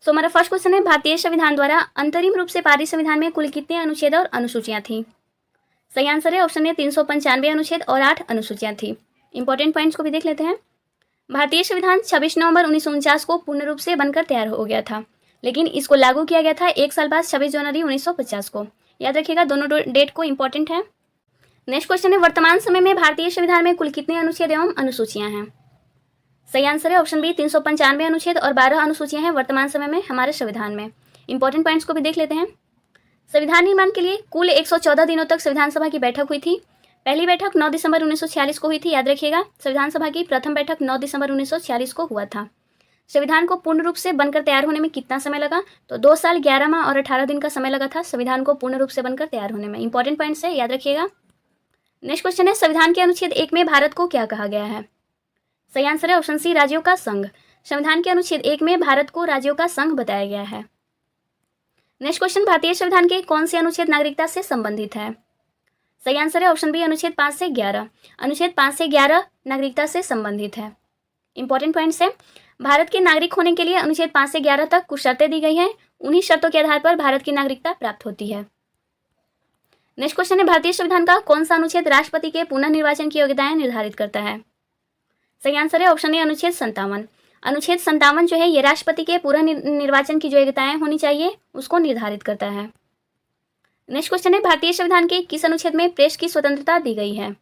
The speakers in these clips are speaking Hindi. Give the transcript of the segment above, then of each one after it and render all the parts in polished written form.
सो हमारा फर्स्ट क्वेश्चन है, भारतीय संविधान द्वारा अंतरिम रूप से पारित संविधान में कुल कितने अनुच्छेद और अनुसूचियां थी? सही आंसर है ऑप्शन ए 395 अनुच्छेद और 8 अनुसूचियां थी। इंपॉर्टेंट पॉइंट्स को भी देख लेते हैं। भारतीय संविधान 26 नवंबर 1949 को पूर्ण रूप से बनकर तैयार हो गया था, लेकिन इसको लागू किया गया था 1 साल बाद 26 जनवरी 1950 को। याद रखिएगा, दोनों डेट को इंपॉर्टेंट है। नेक्स्ट क्वेश्चन है, वर्तमान समय में भारतीय संविधान में कुल कितने अनुच्छेद एवं अनुसूचियां हैं? सही आंसर है ऑप्शन बी 395 अनुच्छेद और 12 अनुसूचियां हैं वर्तमान समय में हमारे संविधान में। इंपॉर्टेंट पॉइंट्स को भी देख लेते हैं। संविधान निर्माण के लिए कुल 114 दिनों तक संविधान सभा की बैठक हुई थी। पहली बैठक 9 दिसंबर 1946 को हुई थी। याद रखिएगा, संविधान सभा की प्रथम बैठक 9 दिसंबर 1946 को हुआ था। संविधान को पूर्ण रूप से बनकर तैयार होने में कितना समय लगा? तो 2 साल 11 माह और 18 दिन का समय लगा था संविधान को पूर्ण रूप से बनकर तैयार होने में। इंपॉर्टेंट पॉइंट्स है, याद रखिएगा। नेक्स्ट क्वेश्चन है, संविधान के अनुच्छेद 1 में भारत को क्या कहा गया है? सही आंसर है ऑप्शन सी राज्यों का संघ। संविधान के अनुच्छेद 1 में भारत को राज्यों का संघ बताया गया है। नेक्स्ट क्वेश्चन, भारतीय संविधान के कौन से अनुच्छेद नागरिकता से संबंधित है? सही आंसर है ऑप्शन बी अनुच्छेद 5 से 11। अनुच्छेद 5 से 11 नागरिकता से संबंधित है। इंपॉर्टेंट पॉइंट्स है, भारत के नागरिक होने के लिए अनुच्छेद 5 से 11 तक कुछ शर्तें दी गई हैं। उन्हीं शर्तों के आधार पर भारत की नागरिकता प्राप्त होती है। नेक्स्ट क्वेश्चन है, भारतीय संविधान का कौन सा अनुच्छेद राष्ट्रपति के पुनः निर्वाचन की योग्यताएं निर्धारित करता है? सही आंसर है ऑप्शन ए अनुच्छेद 57। अनुच्छेद 57 जो है ये राष्ट्रपति के पूर्ण निर्वाचन की जो योग्यताएं होनी चाहिए उसको निर्धारित करता है। नेक्स्ट क्वेश्चन है, भारतीय संविधान के किस अनुच्छेद में प्रेस की स्वतंत्रता दी गई है?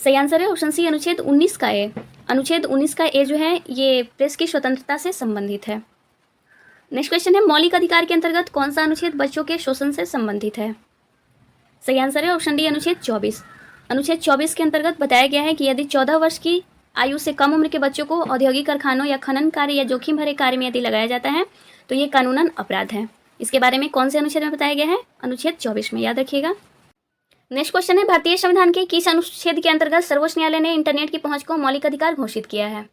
सही आंसर है ऑप्शन सी अनुच्छेद 19 का ए। अनुच्छेद 19 का ए जो है ये प्रेस की स्वतंत्रता से संबंधित है। नेक्स्ट क्वेश्चन है, मौलिक अधिकार के अंतर्गत कौन सा अनुच्छेद बच्चों के शोषण से संबंधित है? सही आंसर है ऑप्शन डी अनुच्छेद 24। अनुच्छेद 24 के अंतर्गत बताया गया है कि यदि 14 वर्ष की आयु से कम उम्र के बच्चों को औद्योगिक कारखानों या खनन कार्य या जोखिम भरे कार्य में यदि लगाया जाता है तो ये कानूनन अपराध है। इसके बारे में कौन से अनुच्छेद में बताया गया है? अनुच्छेद 24 में। याद रखिएगा। नेक्स्ट क्वेश्चन है, भारतीय संविधान के किस अनुच्छेद के अंतर्गत सर्वोच्च न्यायालय ने इंटरनेट की पहुंच को मौलिक अधिकार घोषित किया है?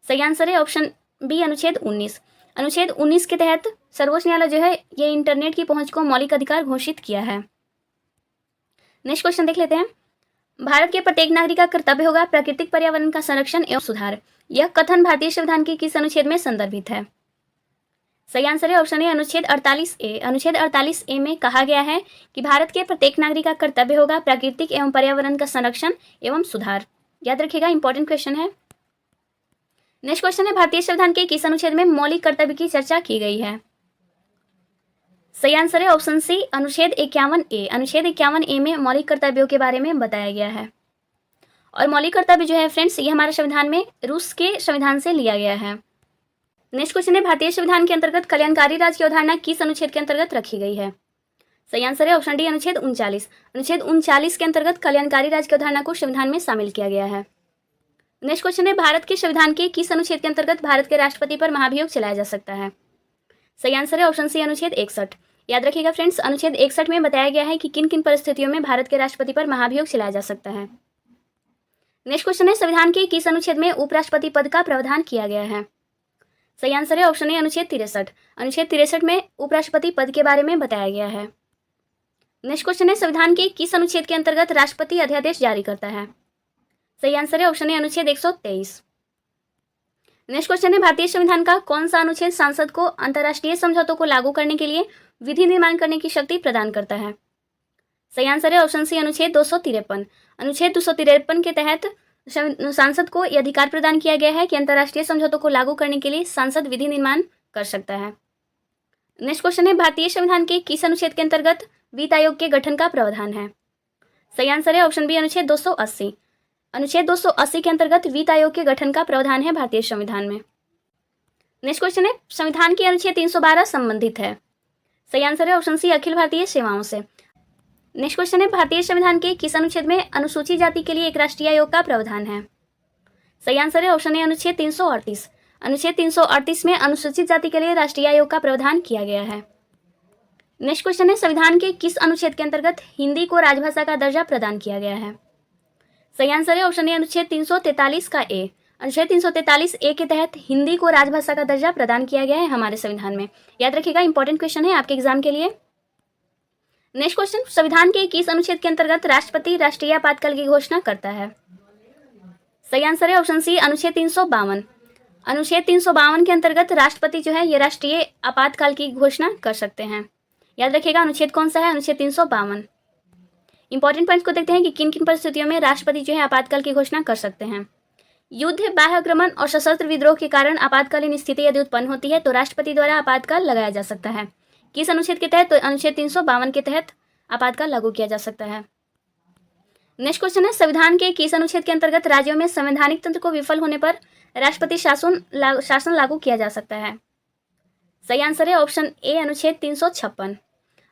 सही आंसर है ऑप्शन बी अनुच्छेद 19। अनुच्छेद 19 के तहत सर्वोच्च न्यायालय जो है ये इंटरनेट की पहुंच को मौलिक अधिकार घोषित किया है। नेक्स्ट क्वेश्चन देख लेते हैं। भारत के प्रत्येक नागरिक का कर्तव्य होगा प्राकृतिक पर्यावरण का संरक्षण एवं सुधार। यह कथन भारतीय संविधान के किस अनुच्छेद में संदर्भित है? सही आंसर है ऑप्शन ए अनुच्छेद 48 ए। अनुच्छेद 48 ए में कहा गया है कि भारत के प्रत्येक नागरिक का कर्तव्य होगा प्राकृतिक एवं पर्यावरण का संरक्षण एवं सुधार। याद रखिएगा, इंपॉर्टेंट क्वेश्चन है। नेक्स्ट क्वेश्चन है, भारतीय संविधान के किस अनुच्छेद में मौलिक कर्तव्य की चर्चा की गई है? सही आंसर है ऑप्शन सी अनुच्छेद 51 ए। अनुच्छेद 51 ए में मौलिक कर्तव्यों के बारे में बताया गया है। और मौलिक कर्तव्य जो है फ्रेंड्स ये हमारे संविधान में रूस के संविधान से लिया गया है। नेक्स्ट क्वेश्चन है, भारतीय संविधान के अंतर्गत कल्याणकारी राज्य की अवधारणा किस अनुच्छेद के अंतर्गत रखी गई है? सही आंसर है ऑप्शन डी अनुच्छेद 39। अनुच्छेद 39 के अंतर्गत कल्याणकारी राज्य की अवधारणा को संविधान में शामिल किया गया है। नेक्स्ट क्वेश्चन है, भारत के संविधान के किस अनुच्छेद के अंतर्गत भारत के राष्ट्रपति पर महाभियोग चलाया जा सकता है? सही आंसर है ऑप्शन सी अनुच्छेद 61। याद रखिएगा फ्रेंड्स, अनुच्छेद 61 में बताया गया है कि किन किन परिस्थितियों में भारत के राष्ट्रपति पर महाभियोग चलाया जा सकता है। नेक्स्ट क्वेश्चन है, संविधान के किस अनुच्छेद में उपराष्ट्रपति पद का प्रावधान किया गया है? सही आंसर है ऑप्शन ए अनुच्छेद 63। अनुच्छेद 63 में उपराष्ट्रपति पद के बारे में बताया गया है। नेक्स्ट क्वेश्चन है, संविधान के किस अनुच्छेद के अंतर्गत राष्ट्रपति अध्यादेश जारी करता है? सही आंसर है ऑप्शन ए अनुच्छेद 123। नेक्स्ट क्वेश्चन है, भारतीय संविधान का कौन सा अनुच्छेद सांसद को अंतर्राष्ट्रीय समझौतों को लागू करने के लिए विधि निर्माण करने की शक्ति प्रदान करता है? सही आंसर है ऑप्शन सी अनुच्छेद 253। अनुच्छेद 253 के तहत सांसद को यह अधिकार प्रदान किया गया है कि अंतर्राष्ट्रीय समझौतों को लागू करने के लिए सांसद विधि निर्माण कर सकता है। नेक्स्ट क्वेश्चन है, भारतीय संविधान के किस अनुच्छेद के अंतर्गत वित्त आयोग के गठन का प्रावधान है? सही आंसर है ऑप्शन बी अनुच्छेद 280। अनुच्छेद 280 के अंतर्गत वित्त आयोग के गठन का प्रावधान है भारतीय संविधान में। नेक्स्ट क्वेश्चन है, संविधान के अनुच्छेद 312 संबंधित है? सही आंसर है ऑप्शन सी अखिल भारतीय सेवाओं से। नेक्स्ट क्वेश्चन है, भारतीय संविधान के किस अनुच्छेद में अनुसूचित जाति के लिए एक राष्ट्रीय आयोग का प्रावधान है? सही आंसर है ऑप्शन ए अनुच्छेद 338। अनुच्छेद 338 में अनुसूचित जाति के लिए राष्ट्रीय आयोग का प्रावधान किया गया है। नेक्स्ट क्वेश्चन है, संविधान के किस अनुच्छेद के अंतर्गत हिंदी को राजभाषा का दर्जा प्रदान किया गया है? सही आंसर है ऑप्शन ए अनुच्छेद 343 का ए। अनुच्छेद 343 ए के तहत हिंदी को राजभाषा का दर्जा प्रदान किया गया है हमारे संविधान में। याद रखिएगा, इंपॉर्टेंट क्वेश्चन है आपके एग्जाम के लिए। नेक्स्ट क्वेश्चन, संविधान के किस अनुच्छेद के अंतर्गत राष्ट्रपति राष्ट्रीय आपातकाल की घोषणा करता है? सही आंसर है ऑप्शन सी अनुच्छेद 352। अनुच्छेद 352 के अंतर्गत राष्ट्रपति जो है ये राष्ट्रीय आपातकाल की घोषणा कर सकते हैं। याद रखिएगा अनुच्छेद कौन सा है, अनुच्छेद 352। इंपॉर्टेंट पॉइंट्स को देखते हैं कि किन किन परिस्थितियों में राष्ट्रपति जो है आपातकाल की घोषणा कर सकते हैं। युद्ध, बाह्य आक्रमण और सशस्त्र विद्रोह के कारण आपातकालीन स्थिति यदि उत्पन्न होती है तो राष्ट्रपति द्वारा आपातकाल लगाया जा सकता है। किस अनुच्छेद के तहत? तो अनुच्छेद 352 के तहत आपातकाल लागू किया जा सकता है। नेक्स्ट क्वेश्चन है, संविधान के किस अनुच्छेद के अंतर्गत राज्यों में संवैधानिक तंत्र को विफल होने पर राष्ट्रपति शासन लागू किया जा सकता है? सही आंसर है ऑप्शन ए, अनुच्छेद 356।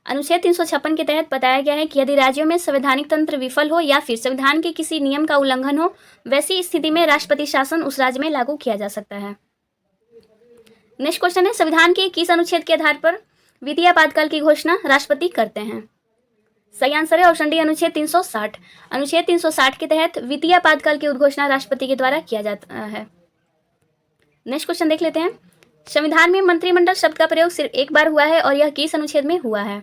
अनुच्छेद 356 के तहत बताया गया है कि यदि राज्यों में संवैधानिक तंत्र विफल हो या फिर संविधान के किसी नियम का उल्लंघन हो, वैसी स्थिति में राष्ट्रपति शासन उस राज्य में लागू किया जा सकता है। नेक्स्ट क्वेश्चन है, संविधान के किस अनुच्छेद के आधार पर वित्तीय आपातकाल की घोषणा राष्ट्रपति करते हैं? सही आंसर है ऑप्शन डी, अनुच्छेद 360। अनुच्छेद 360 के तहत वित्तीय आपातकाल की उद्घोषणा राष्ट्रपति के द्वारा किया जाता है। नेक्स्ट क्वेश्चन देख लेते हैं, संविधान में मंत्रिमंडल शब्द का प्रयोग सिर्फ एक बार हुआ है और यह किस अनुच्छेद में हुआ है?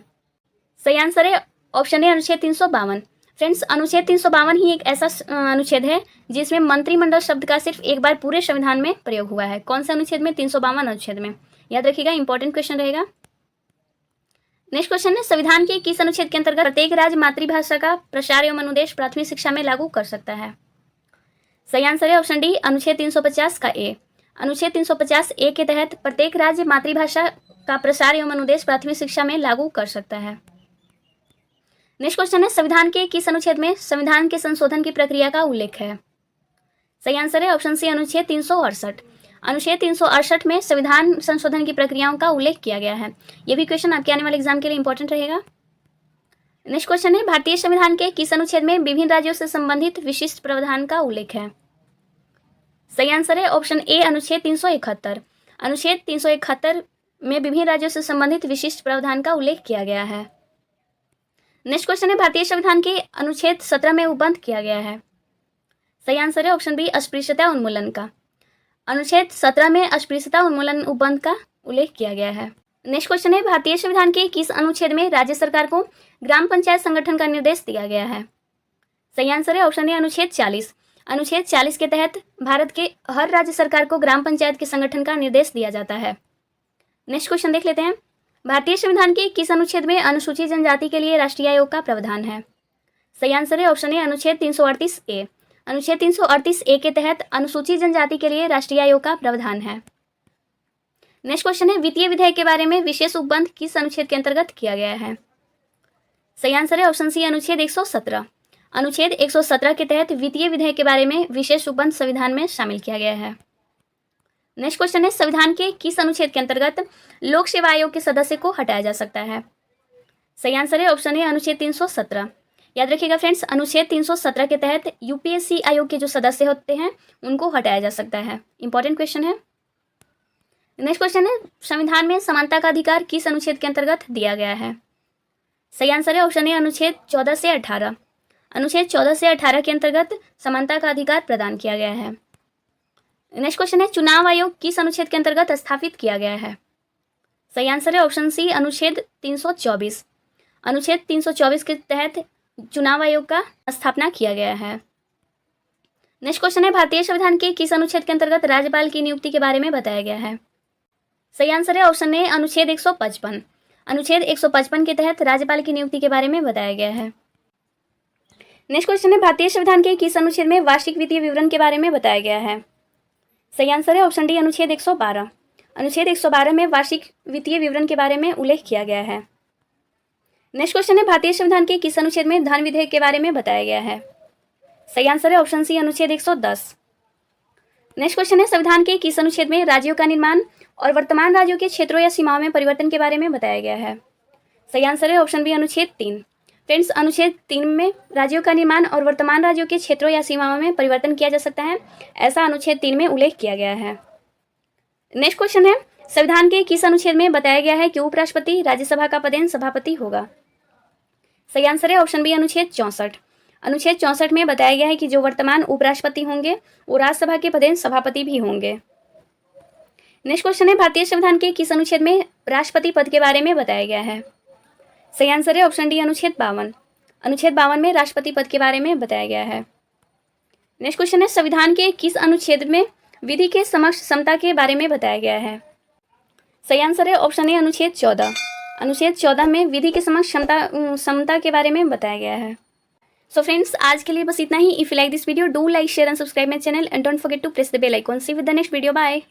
सही आंसर है ऑप्शन ए, अनुच्छेद 352। फ्रेंड्स, अनुच्छेद 352 ही एक ऐसा अनुच्छेद है जिसमें मंत्रिमंडल शब्द का सिर्फ एक बार पूरे संविधान में प्रयोग हुआ है। कौन सा अनुच्छेद में? 352 अनुच्छेद में। याद रखिएगा, इंपॉर्टेंट क्वेश्चन रहेगा। नेक्स्ट क्वेश्चन है, संविधान के किस अनुच्छेद के अंतर्गत प्रत्येक राज्य मातृभाषा का प्रसार एवं अनुदेश प्राथमिक शिक्षा में लागू कर सकता है? सही आंसर है ऑप्शन डी, अनुच्छेद 350 का ए। अनुच्छेद 350 ए के तहत प्रत्येक राज्य मातृभाषा का प्रसार एवं अनुदेश प्राथमिक शिक्षा में लागू कर सकता है। नेक्स्ट क्वेश्चन है, संविधान के किस अनुच्छेद में संविधान के संशोधन की प्रक्रिया का उल्लेख है? सही आंसर है ऑप्शन सी, अनुच्छेद 368। अनुच्छेद 368 में संविधान संशोधन की प्रक्रियाओं का उल्लेख किया गया है। यह भी क्वेश्चन आपके आने वाले एग्जाम के लिए इंपॉर्टेंट रहेगा। नेक्स्ट क्वेश्चन है, भारतीय संविधान के किस अनुच्छेद में विभिन्न राज्यों से संबंधित विशिष्ट प्रावधान का उल्लेख है? सही आंसर है ऑप्शन ए, अनुच्छेद 371। अनुच्छेद 371 में विभिन्न राज्यों से संबंधित विशिष्ट प्रावधान का उल्लेख किया गया है। नेक्स्ट क्वेश्चन है, भारतीय संविधान के अनुच्छेद 17 में उपबंध किया गया है? सही आंसर है ऑप्शन बी, अस्पृश्यता उन्मूलन का। अनुच्छेद 17 में अस्पृश्यता उन्मूलन उपबंध का उल्लेख किया गया है। नेक्स्ट क्वेश्चन है, भारतीय संविधान के किस अनुच्छेद में राज्य सरकार को ग्राम पंचायत संगठन का निर्देश दिया गया है? सही आंसर है ऑप्शन ए, अनुच्छेद 40। अनुच्छेद 40 के तहत भारत के हर राज्य सरकार को ग्राम पंचायत के संगठन का निर्देश दिया जाता है। नेक्स्ट क्वेश्चन देख लेते हैं, भारतीय संविधान के किस अनुच्छेद में अनुसूचित जनजाति के लिए राष्ट्रीय आयोग का प्रावधान है? सही आंसर है ऑप्शन ए, अनुच्छेद 338 ए। अनुच्छेद 338 ए के तहत अनुसूचित जनजाति के लिए राष्ट्रीय आयोग का प्रावधान है। नेक्स्ट क्वेश्चन है, वित्तीय विधेयक के बारे में विशेष उपबंध किस अनुच्छेद के अंतर्गत किया गया है? सही आंसर है ऑप्शन सी, अनुच्छेद 117। अनुच्छेद 117 के तहत वित्तीय विधेयक के बारे में विशेष उपबंध संविधान में शामिल किया गया है। नेक्स्ट क्वेश्चन है, संविधान के किस अनुच्छेद के अंतर्गत लोक सेवा आयोग के सदस्य को हटाया जा सकता है? सही आंसर है ऑप्शन ए, अनुच्छेद 317। याद रखिएगा फ्रेंड्स, अनुच्छेद 317 के तहत यूपीएससी आयोग के जो सदस्य होते हैं उनको हटाया जा सकता है। इंपॉर्टेंट क्वेश्चन है। नेक्स्ट क्वेश्चन है, संविधान में समानता का अधिकार किस अनुच्छेद के अंतर्गत दिया गया है? सही आंसर है ऑप्शन ए, अनुच्छेद 14 से 18। अनुच्छेद 14 से 18 के अंतर्गत समानता का अधिकार प्रदान किया गया है। नेक्स्ट क्वेश्चन है, चुनाव आयोग किस अनुच्छेद के अंतर्गत स्थापित किया गया है? सही आंसर है ऑप्शन सी, अनुच्छेद 324। अनुच्छेद 324 के तहत चुनाव आयोग का स्थापना किया गया है। नेक्स्ट क्वेश्चन है, भारतीय संविधान के किस अनुच्छेद के अंतर्गत राज्यपाल की नियुक्ति के बारे में बताया गया है? सही आंसर है ऑप्शन ए, अनुच्छेद 155। अनुच्छेद 155 के तहत राज्यपाल की नियुक्ति के बारे में बताया गया है। नेक्स्ट क्वेश्चन है, भारतीय संविधान के किस अनुच्छेद में वार्षिक वित्तीय विवरण के बारे में बताया गया है? सही आंसर है ऑप्शन डी, अनुच्छेद 112। अनुच्छेद 112 में वार्षिक वित्तीय विवरण के बारे में उल्लेख किया गया है। नेक्स्ट क्वेश्चन है, भारतीय संविधान के किस अनुच्छेद में धन विधेयक के बारे में बताया गया है? सही आंसर है ऑप्शन सी, अनुच्छेद 110। नेक्स्ट क्वेश्चन है, संविधान के किस अनुच्छेद में राज्यों का निर्माण और वर्तमान राज्यों के क्षेत्रों या सीमाओं में परिवर्तन के बारे में बताया गया है? सही आंसर है ऑप्शन बी, अनुच्छेद 3। फ्रेंड्स, अनुच्छेद 3 में राज्यों का निर्माण और वर्तमान राज्यों के क्षेत्रों या सीमाओं में परिवर्तन किया जा सकता है, ऐसा अनुच्छेद 3 में उल्लेख किया गया है। नेक्स्ट क्वेश्चन है, संविधान के किस अनुच्छेद में बताया गया है कि उपराष्ट्रपति राज्यसभा का पदेन सभापति होगा? सही आंसर है ऑप्शन बी, अनुच्छेद 64। अनुच्छेद 64 में बताया गया है कि जो वर्तमान उपराष्ट्रपति होंगे वो राज्यसभा के पदेन सभापति भी होंगे। नेक्स्ट क्वेश्चन है, भारतीय संविधान के किस अनुच्छेद में राष्ट्रपति पद के बारे में बताया गया है? सही आंसर है ऑप्शन डी, अनुच्छेद 52। अनुच्छेद 52 में राष्ट्रपति पद के बारे में बताया गया है। नेक्स्ट क्वेश्चन है, संविधान के किस अनुच्छेद में विधि के समक्ष समता के बारे में बताया गया है। सही आंसर है ऑप्शन ए अनुच्छेद 14। अनुच्छेद 14 में विधि के समक्ष समता के बारे में बताया गया है। सो फ्रेंड्स, आज के लिए बस इतना ही। If you like this video, do like, share and subscribe my channel and don't forget to press the bell icon. See with the next video, bye.